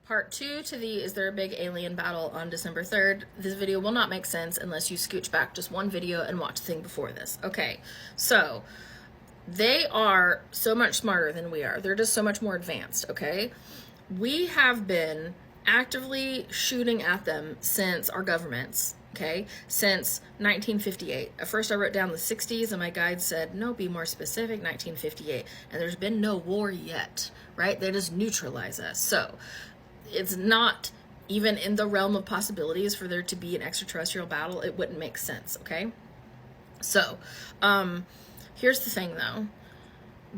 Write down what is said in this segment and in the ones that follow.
Part 2 to the Is There a Big Alien Battle on December 3rd. This video will not make sense unless you scooch back just one video and watch the thing before this. Okay, so they are so much smarter than we are. They're just so much more advanced, okay? We have been actively shooting at them since our governments, okay, since 1958. At first I wrote down the 60s and my guide said, no, be more specific, 1958. And there's been no war yet, right? They just neutralize us. So it's not even in the realm of possibilities for there to be an extraterrestrial battle. It wouldn't make sense, okay? So, here's the thing though.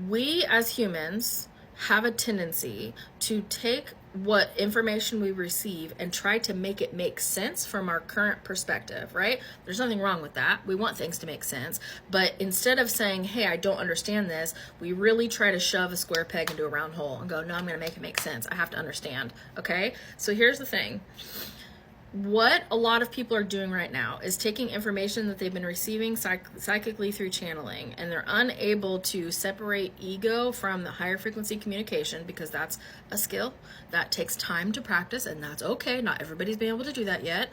We as humans have a tendency to take what information we receive and try to make it make sense from our current perspective, right? There's nothing wrong with that. We want things to make sense. But instead of saying, hey, I don't understand this, we really try to shove a square peg into a round hole and go, no, I'm going to make it make sense. I have to understand, okay? So here's the thing. What a lot of people are doing right now is taking information that they've been receiving psychically through channeling, and they're unable to separate ego from the higher frequency communication, because that's a skill that takes time to practice, and that's okay. Not everybody's been able to do that yet,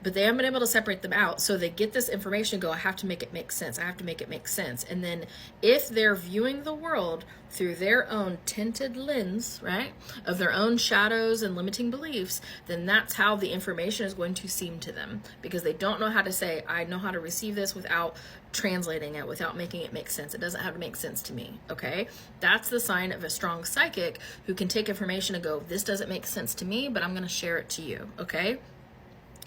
but they haven't been able to separate them out. So they get this information and go, I have to make it make sense. I have to make it make sense. And then if they're viewing the world through their own tinted lens, right, of their own shadows and limiting beliefs, then that's how the information is going to seem to them, because they don't know how to say, I know how to receive this without translating it, without making it make sense. It doesn't have to make sense to me, okay? That's the sign of a strong psychic who can take information and go, this doesn't make sense to me, but I'm going to share it to you, okay?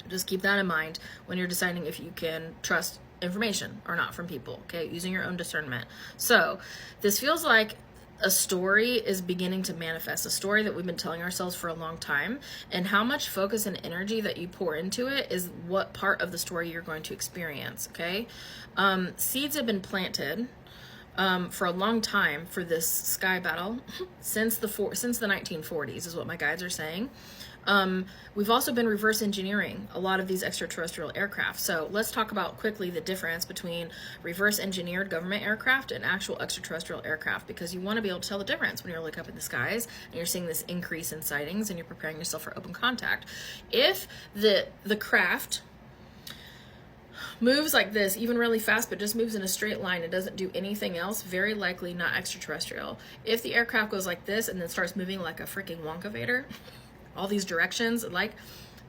Just keep that in mind when you're deciding if you can trust information or not from people, okay? Using your own discernment. So this feels like a story is beginning to manifest, a story that we've been telling ourselves for a long time, and how much focus and energy that you pour into it is what part of the story you're going to experience, okay? Seeds have been planted for a long time for this sky battle since the 1940s is what my guides are saying. We've also been reverse engineering a lot of these extraterrestrial aircraft. So let's talk about quickly the difference between reverse engineered government aircraft and actual extraterrestrial aircraft, because you want to be able to tell the difference when you're looking up in the skies and you're seeing this increase in sightings and you're preparing yourself for open contact. If the craft moves like this, even really fast, but just moves in a straight line, it doesn't do anything else, very likely not extraterrestrial. If the aircraft goes like this and then starts moving like a freaking Wonkavator, all these directions, like,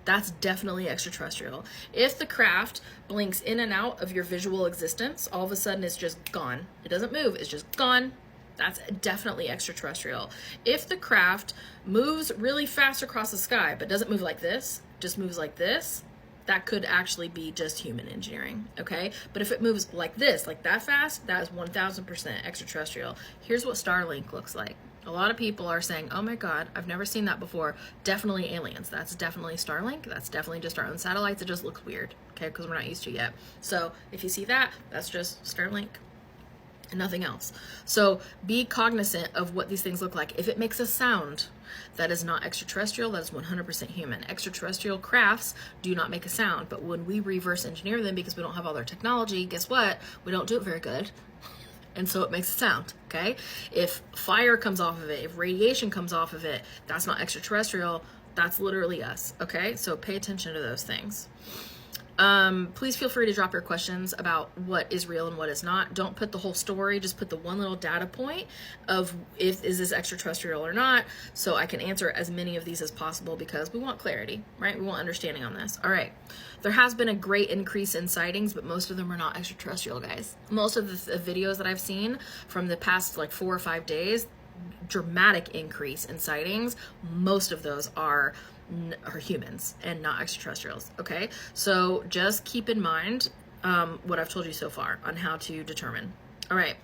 that's definitely extraterrestrial. If the craft blinks in and out of your visual existence, all of a sudden it's just gone. It doesn't move, it's just gone. That's definitely extraterrestrial. If the craft moves really fast across the sky, but doesn't move like this, just moves like this, that could actually be just human engineering, okay? But if it moves like this, like that fast, that is 1000% extraterrestrial. Here's what Starlink looks like. A lot of people are saying, oh my God, I've never seen that before. Definitely aliens. That's definitely Starlink. That's definitely just our own satellites. It just looks weird, okay, because we're not used to it yet. So if you see that, that's just Starlink and nothing else. So be cognizant of what these things look like. If it makes a sound, that is not extraterrestrial, that is 100% human. Extraterrestrial crafts do not make a sound, but when we reverse engineer them because we don't have all their technology, guess what? We don't do it very good. And so it makes a sound, okay? If fire comes off of it, if radiation comes off of it, that's not extraterrestrial, that's literally us, okay? So pay attention to those things. Please feel free to drop your questions about what is real and what is not. Don't put the whole story, just put the one little data point of is this extraterrestrial or not, so I can answer as many of these as possible, because we want clarity, right? We want understanding on this. All right. There has been a great increase in sightings, but most of them are not extraterrestrial, guys. Most of the videos that I've seen from the past like 4 or 5 days, dramatic increase in sightings. Most of those are humans and not extraterrestrials, okay? So just keep in mind what I've told you so far on how to determine. All right.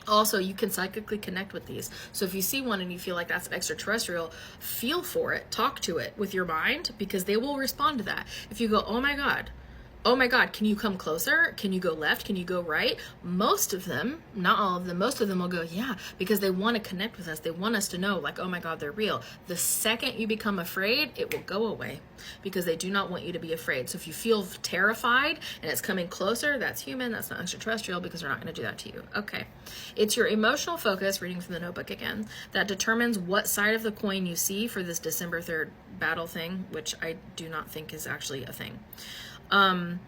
Also, you can psychically connect with these. So if you see one and you feel like that's an extraterrestrial, feel for it, talk to it with your mind, because they will respond to that. If you go, oh my God, oh my God, can you come closer? Can you go left? Can you go right? Most of them, not all of them, most of them will go, yeah, because they want to connect with us. They want us to know, like, oh my God, they're real. The second you become afraid, it will go away because they do not want you to be afraid. So if you feel terrified and it's coming closer, that's human, that's not extraterrestrial, because they're not going to do that to you. Okay. It's your emotional focus, reading from the notebook again, that determines what side of the coin you see for this December 3rd battle thing, which I do not think is actually a thing. I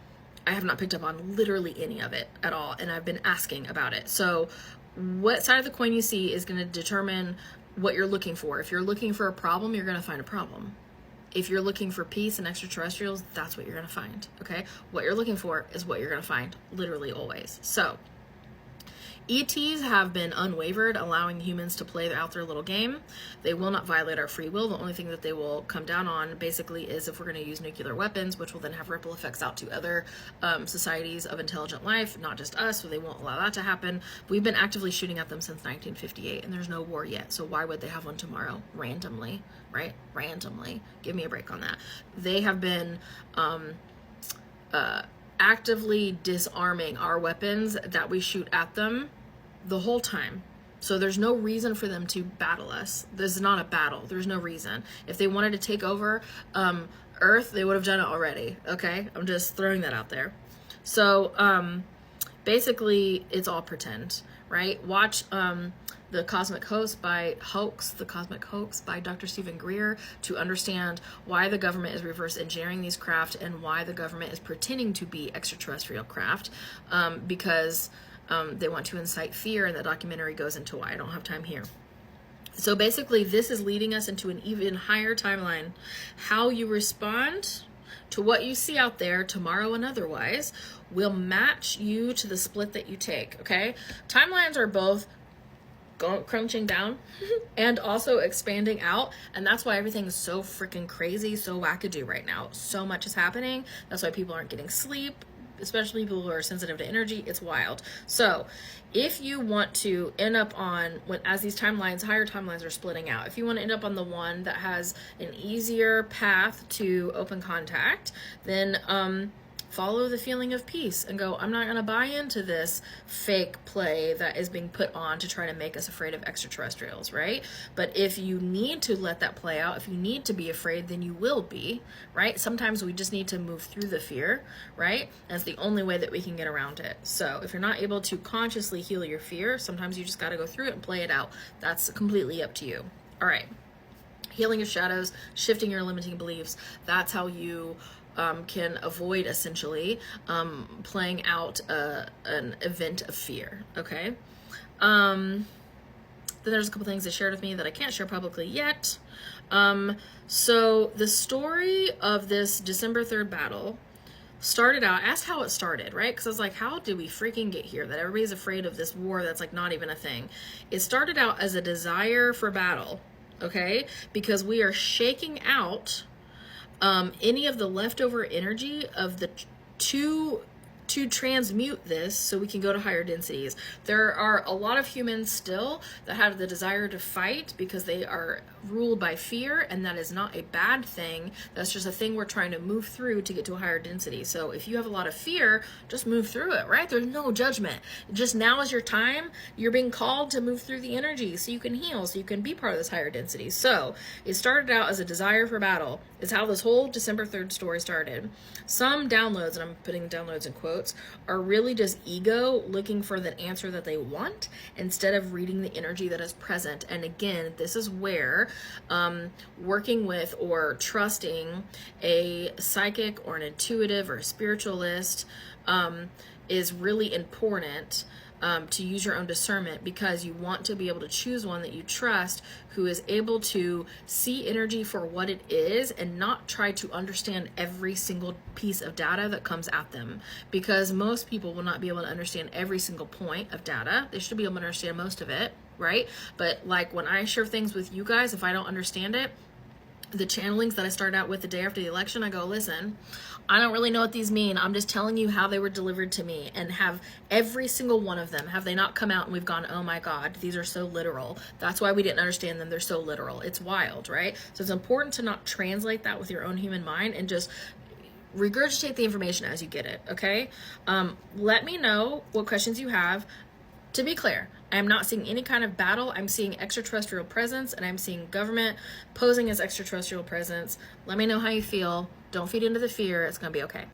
have not picked up on literally any of it at all, and I've been asking about it. So what side of the coin you see is going to determine what you're looking for. If you're looking for a problem, you're going to find a problem. If you're looking for peace and extraterrestrials, that's what you're going to find, okay? What you're looking for is what you're going to find, literally always. So ETs have been unwavered, allowing humans to play out their little game. They will not violate our free will. The only thing that they will come down on basically is if we're going to use nuclear weapons, which will then have ripple effects out to other societies of intelligent life, not just us, so they won't allow that to happen. We've been actively shooting at them since 1958, and there's no war yet, so why would they have one tomorrow? Randomly, right? Randomly. Give me a break on that. They have been actively disarming our weapons that we shoot at them the whole time. So there's no reason for them to battle us. This is not a battle. There's no reason. If they wanted to take over Earth, they would have done it already. Okay? I'm just throwing that out there. So basically, it's all pretend, right? Watch The Cosmic Hoax by Dr. Stephen Greer to understand why the government is reverse engineering these craft and why the government is pretending to be extraterrestrial craft, because they want to incite fear, and the documentary goes into why. I don't have time here. So basically, this is leading us into an even higher timeline. How you respond to what you see out there tomorrow and otherwise will match you to the split that you take, okay? Timelines are both crunching down and also expanding out, and that's why everything is so freaking crazy, so wackadoo right now. So much is happening. That's why people aren't getting sleep, especially people who are sensitive to energy. It's wild. So if you want to end up on, as these timelines, higher timelines are splitting out, if you want to end up on the one that has an easier path to open contact, then follow the feeling of peace and go, I'm not going to buy into this fake play that is being put on to try to make us afraid of extraterrestrials, right? But if you need to let that play out, if you need to be afraid, then you will be, right? Sometimes we just need to move through the fear, right? That's the only way that we can get around it. So if you're not able to consciously heal your fear, sometimes you just got to go through it and play it out. That's completely up to you. All right. Healing your shadows, shifting your limiting beliefs. That's how you can avoid essentially playing out an event of fear, okay? Then there's a couple things they shared with me that I can't share publicly yet. So the story of this December 3rd battle started out, ask how it started, right? Because I was like, how did we freaking get here that everybody's afraid of this war that's like not even a thing? It started out as a desire for battle, okay? Because we are shaking out any of the leftover energy of the to transmute this so we can go to higher densities. There are a lot of humans still that have the desire to fight because they are ruled by fear, and that is not a bad thing. That's just a thing we're trying to move through to get to a higher density. So if you have a lot of fear, just move through it, right? There's no judgment. Just now is your time. You're being called to move through the energy so you can heal, so you can be part of this higher density. So it started out as a desire for battle. It's how this whole December 3rd story started. Some downloads, and I'm putting downloads in quotes, are really just ego looking for the answer that they want instead of reading the energy that is present. And again, this is where working with or trusting a psychic or an intuitive or a spiritualist is really important. To use your own discernment, because you want to be able to choose one that you trust, who is able to see energy for what it is and not try to understand every single piece of data that comes at them, because most people will not be able to understand every single point of data. They should be able to understand most of it, right? But like when I share things with you guys, if I don't understand it, the channelings that I started out with the day after the election, I go, listen, I don't really know what these mean. I'm just telling you how they were delivered to me, and have every single one of them, have they not come out and we've gone, oh my God, these are so literal. That's why we didn't understand them. They're so literal. It's wild, right? So it's important to not translate that with your own human mind and just regurgitate the information as you get it, okay? Let me know what questions you have. To be clear, I am not seeing any kind of battle. I'm seeing extraterrestrial presence, and I'm seeing government posing as extraterrestrial presence. Let me know how you feel. Don't feed into the fear. It's going to be okay.